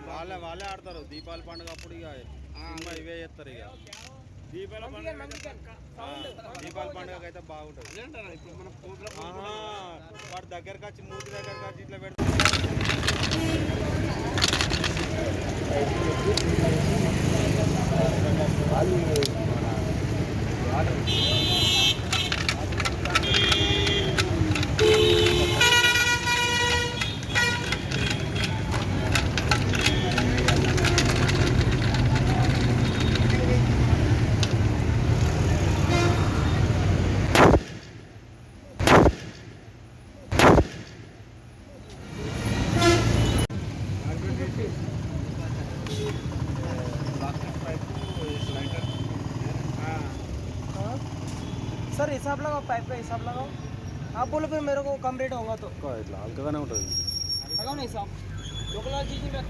వాళ్ళే వాళ్ళే ఆడతారు దీపావళి పండుగ అప్పుడు ఇక సినిమా ఇవే చేస్తారు ఇక దీపావళి పండుగ అయితే బాగుంటుంది వాడు దగ్గరకు వచ్చి మూతి దగ్గరకు వచ్చి ఇట్లా పెడతారు सर हिसाब लगाओ पाइप का हिसाब लगाओ आप बोलो फिर मेरे को कम रेट होगा तो ఇట్లా హల్కగానే ఉంటుంది लगाओ ना हिसाब लोकल चीज़ में